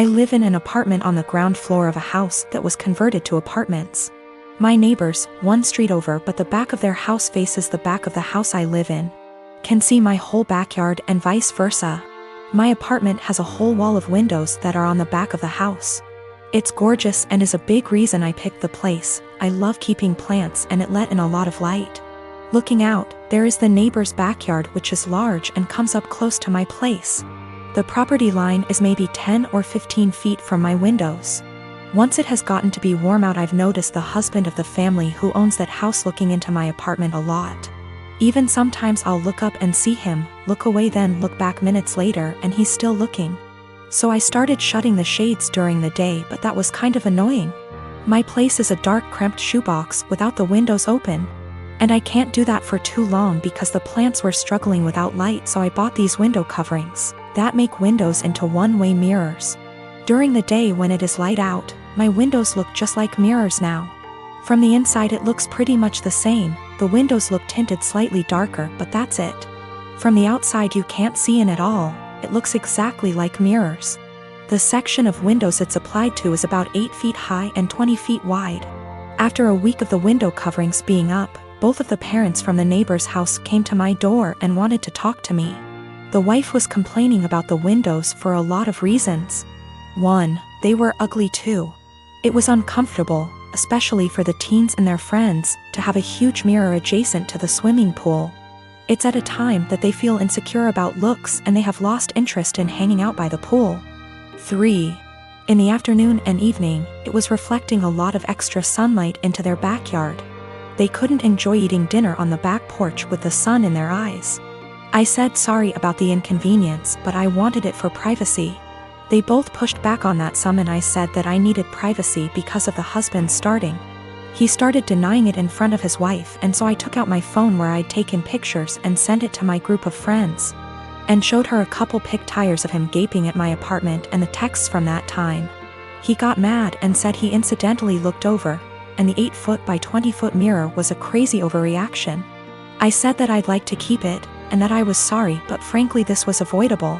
I live in an apartment on the ground floor of a house that was converted to apartments. My neighbors, one street over but the back of their house faces the back of the house I live in, can see my whole backyard and vice versa. My apartment has a whole wall of windows that are on the back of the house. It's gorgeous and is a big reason I picked the place. I love keeping plants and it let in a lot of light. Looking out, there is the neighbor's backyard which is large and comes up close to my place. The property line is maybe 10 or 15 feet from my windows. Once it has gotten to be warm out, I've noticed the husband of the family who owns that house looking into my apartment a lot. Even sometimes I'll look up and see him, look away then look back minutes later and he's still looking. So I started shutting the shades during the day, but that was kind of annoying. My place is a dark cramped shoebox without the windows open. And I can't do that for too long because the plants were struggling without light, so I bought these window coverings that make windows into one-way mirrors. During the day when it is light out, my windows look just like mirrors now. From the inside it looks pretty much the same, the windows look tinted slightly darker but that's it. From the outside you can't see in at all, it looks exactly like mirrors. The section of windows it's applied to is about 8 feet high and 20 feet wide. After a week of the window coverings being up, both of the parents from the neighbor's house came to my door and wanted to talk to me. The wife was complaining about the windows for a lot of reasons. 1. They were ugly too. It was uncomfortable, especially for the teens and their friends, to have a huge mirror adjacent to the swimming pool. It's at a time that they feel insecure about looks and they have lost interest in hanging out by the pool. 3. In the afternoon and evening, it was reflecting a lot of extra sunlight into their backyard. They couldn't enjoy eating dinner on the back porch with the sun in their eyes. I said sorry about the inconvenience, but I wanted it for privacy. They both pushed back on that some and I said that I needed privacy because of the husband starting. He started denying it in front of his wife, and so I took out my phone where I'd taken pictures and sent it to my group of friends. And showed her a couple pic tires of him gaping at my apartment and the texts from that time. He got mad and said he incidentally looked over, and the 8-foot by 20-foot mirror was a crazy overreaction. I said that I'd like to keep it, and that I was sorry, but frankly this was avoidable.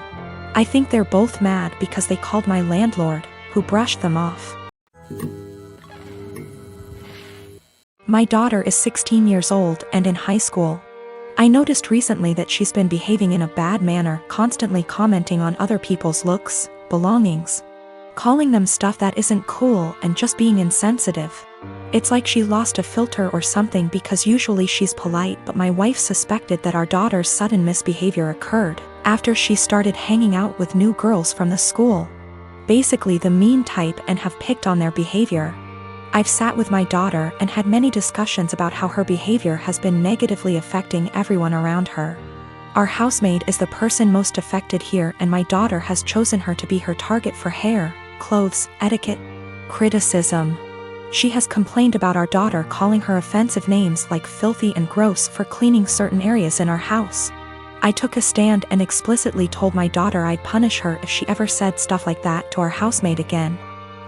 I think they're both mad because they called my landlord, who brushed them off. My daughter is 16 years old and in high school. I noticed recently that she's been behaving in a bad manner, constantly commenting on other people's looks, belongings, calling them stuff that isn't cool and just being insensitive. It's like she lost a filter or something because usually she's polite, but my wife suspected that our daughter's sudden misbehavior occurred after she started hanging out with new girls from the school. Basically the mean type, and have picked on their behavior. I've sat with my daughter and had many discussions about how her behavior has been negatively affecting everyone around her. Our housemaid is the person most affected here, and my daughter has chosen her to be her target for hair, clothes, etiquette, criticism. She has complained about our daughter calling her offensive names like filthy and gross for cleaning certain areas in our house. I took a stand and explicitly told my daughter I'd punish her if she ever said stuff like that to our housemaid again.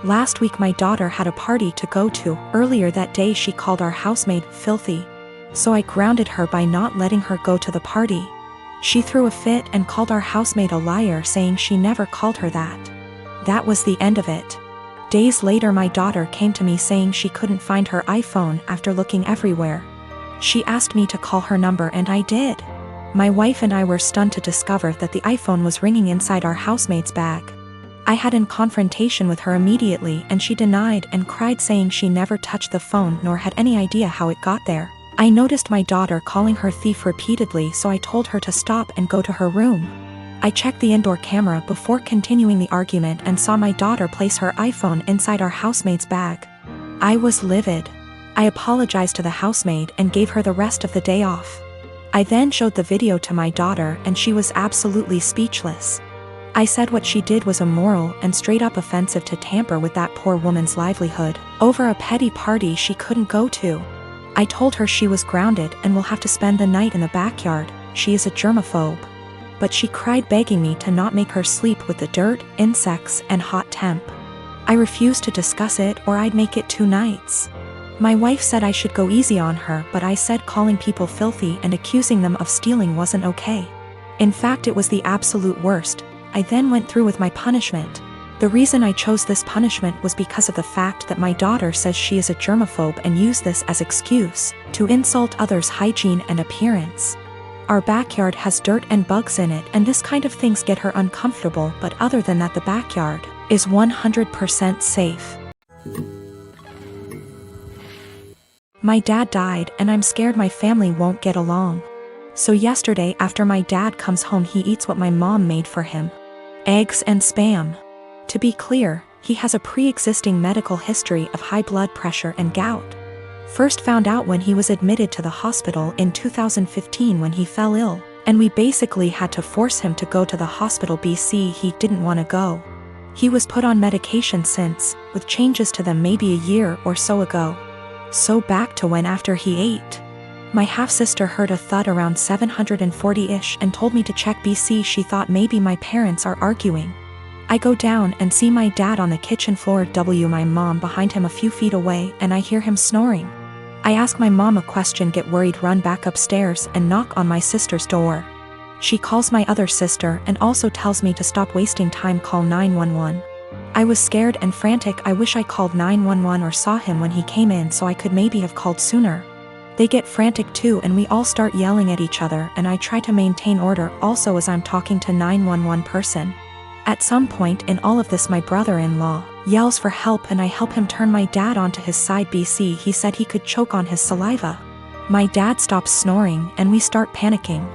Last week my daughter had a party to go to. Earlier that day she called our housemaid filthy. So I grounded her by not letting her go to the party. She threw a fit and called our housemaid a liar, saying she never called her that. That was the end of it. Days later my daughter came to me saying she couldn't find her iPhone after looking everywhere. She asked me to call her number and I did. My wife and I were stunned to discover that the iPhone was ringing inside our housemaid's bag. I had in confrontation with her immediately and she denied and cried, saying she never touched the phone nor had any idea how it got there. I noticed my daughter calling her thief repeatedly, so I told her to stop and go to her room. I checked the indoor camera before continuing the argument and saw my daughter place her iPhone inside our housemaid's bag. I was livid. I apologized to the housemaid and gave her the rest of the day off. I then showed the video to my daughter and she was absolutely speechless. I said what she did was immoral and straight up offensive to tamper with that poor woman's livelihood over a petty party she couldn't go to. I told her she was grounded and will have to spend the night in the backyard. She is a germaphobe. But she cried, begging me to not make her sleep with the dirt, insects, and hot temp. I refused to discuss it or I'd make it 2 nights. My wife said I should go easy on her, but I said calling people filthy and accusing them of stealing wasn't okay. In fact, it was the absolute worst. I then went through with my punishment. The reason I chose this punishment was because of the fact that my daughter says she is a germaphobe and used this as excuse to insult others' hygiene and appearance. Our backyard has dirt and bugs in it, and this kind of things get her uncomfortable, but other than that the backyard is 100% safe. My dad died and I'm scared my family won't get along. So yesterday after my dad comes home he eats what my mom made for him. Eggs and Spam. To be clear, he has a pre-existing medical history of high blood pressure and gout. First found out when he was admitted to the hospital in 2015 when he fell ill, and we basically had to force him to go to the hospital BC he didn't want to go. He was put on medication since, with changes to them maybe a year or so ago. So back to when after he ate. My half-sister heard a thud around 740-ish and told me to check BC. She thought maybe my parents are arguing. I go down and see my dad on the kitchen floor, my mom behind him a few feet away, and I hear him snoring. I ask my mom a question, get worried, run back upstairs and knock on my sister's door. She calls my other sister and also tells me to stop wasting time, call 911. I was scared and frantic. I wish I called 911 or saw him when he came in so I could maybe have called sooner. They get frantic too and we all start yelling at each other, and I try to maintain order also as I'm talking to 911 person. At some point in all of this my brother-in-law yells for help and I help him turn my dad onto his side. BC he said he could choke on his saliva. My dad stops snoring and we start panicking.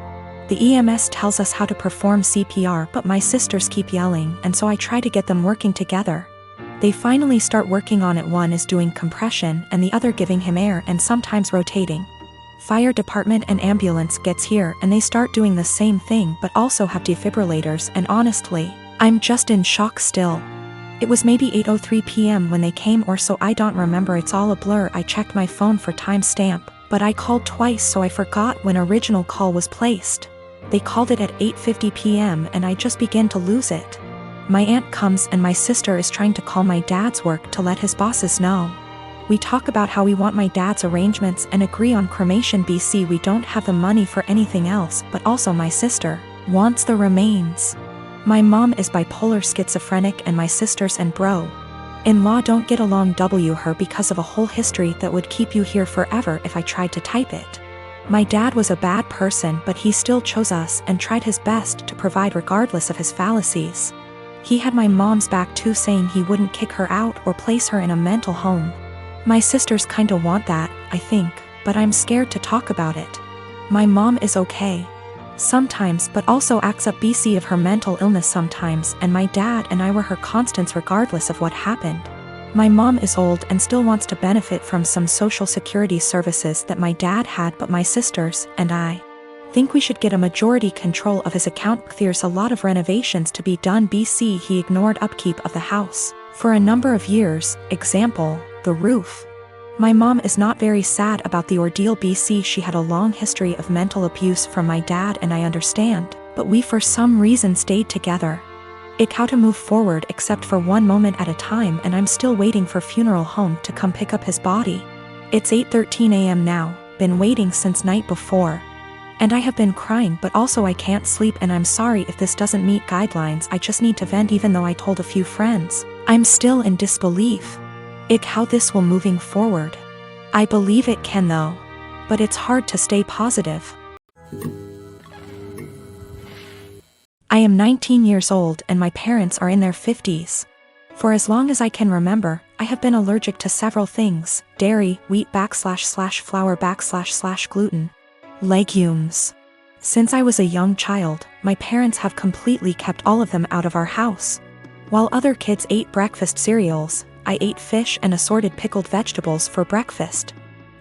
The EMS tells us how to perform CPR, but my sisters keep yelling, and so I try to get them working together. They finally start working on it. One is doing compression and the other giving him air and sometimes rotating. Fire department and ambulance gets here and they start doing the same thing but also have defibrillators, and honestly, I'm just in shock still. It was maybe 8:03 p.m. when they came or so, I don't remember, it's all a blur. I checked my phone for timestamp, but I called twice so I forgot when original call was placed. They called it at 8:50 p.m. and I just began to lose it. My aunt comes and my sister is trying to call my dad's work to let his bosses know. We talk about how we want my dad's arrangements and agree on cremation. BC we don't have the money for anything else, but also my sister wants the remains. My mom is bipolar schizophrenic and my sisters and bro-in-law don't get along. Her because of a whole history that would keep you here forever if I tried to type it. My dad was a bad person but he still chose us and tried his best to provide regardless of his fallacies. He had my mom's back too, saying he wouldn't kick her out or place her in a mental home. My sisters kinda want that, I think, but I'm scared to talk about it. My mom is okay sometimes but also acts up BC of her mental illness sometimes, and my dad and I were her constants regardless of what happened. My mom is old and still wants to benefit from some social security services that my dad had, but my sisters and I think we should get a majority control of his account. There's a lot of renovations to be done. BC he ignored upkeep of the house for a number of years, example, the roof. My mom is not very sad about the ordeal. BC she had a long history of mental abuse from my dad and I understand, but we for some reason stayed together. It how to move forward except for one moment at a time, and I'm still waiting for funeral home to come pick up his body. It's 8:13 a.m. now, been waiting since night before. And I have been crying but also I can't sleep, and I'm sorry if this doesn't meet guidelines. I just need to vent. Even though I told a few friends, I'm still in disbelief. How this will moving forward. I believe it can though. But it's hard to stay positive. I am 19 years old and my parents are in their 50s. For as long as I can remember, I have been allergic to several things: dairy, wheat //flour / gluten, legumes. Since I was a young child, my parents have completely kept all of them out of our house. While other kids ate breakfast cereals, I ate fish and assorted pickled vegetables for breakfast.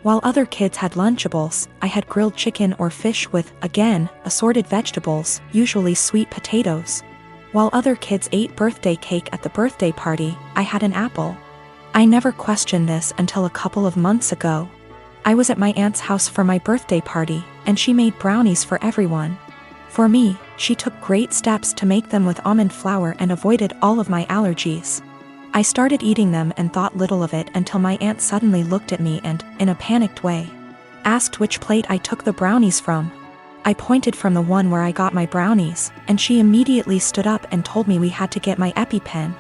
While other kids had Lunchables, I had grilled chicken or fish with, again, assorted vegetables, usually sweet potatoes. While other kids ate birthday cake at the birthday party, I had an apple. I never questioned this until a couple of months ago. I was at my aunt's house for my birthday party, and she made brownies for everyone. For me, she took great steps to make them with almond flour and avoided all of my allergies. I started eating them and thought little of it until my aunt suddenly looked at me and, in a panicked way, asked which plate I took the brownies from. I pointed from the one where I got my brownies, and she immediately stood up and told me we had to get my EpiPen.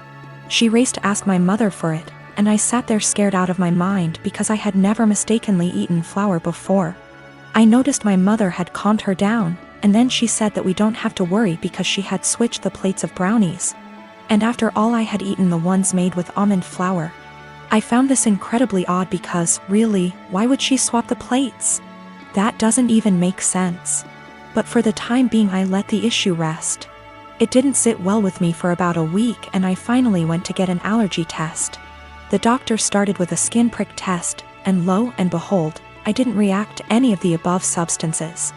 She raced to ask my mother for it, and I sat there scared out of my mind because I had never mistakenly eaten flour before. I noticed my mother had calmed her down, and then she said that we don't have to worry because she had switched the plates of brownies. And after all, I had eaten the ones made with almond flour. I found this incredibly odd because, really, why would she swap the plates? That doesn't even make sense. But for the time being, I let the issue rest. It didn't sit well with me for about a week, and I finally went to get an allergy test. The doctor started with a skin prick test, and lo and behold, I didn't react to any of the above substances.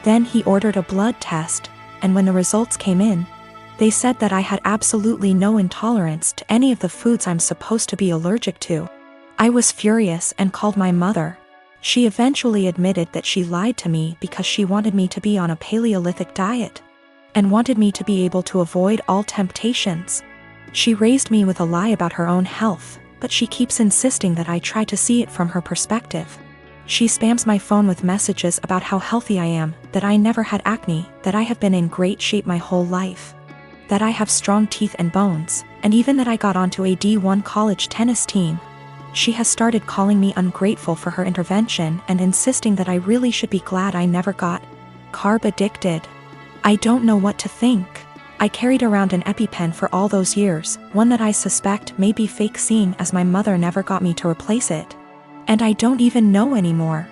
Then he ordered a blood test, and when the results came in, they said that I had absolutely no intolerance to any of the foods I'm supposed to be allergic to. I was furious and called my mother. She eventually admitted that she lied to me because she wanted me to be on a Paleolithic diet and wanted me to be able to avoid all temptations. She raised me with a lie about her own health, but she keeps insisting that I try to see it from her perspective. She spams my phone with messages about how healthy I am, that I never had acne, that I have been in great shape my whole life, that I have strong teeth and bones, and even that I got onto a D1 college tennis team. She has started calling me ungrateful for her intervention and insisting that I really should be glad I never got carb addicted. I don't know what to think. I carried around an EpiPen for all those years, one that I suspect may be fake, seeing as my mother never got me to replace it. And I don't even know anymore.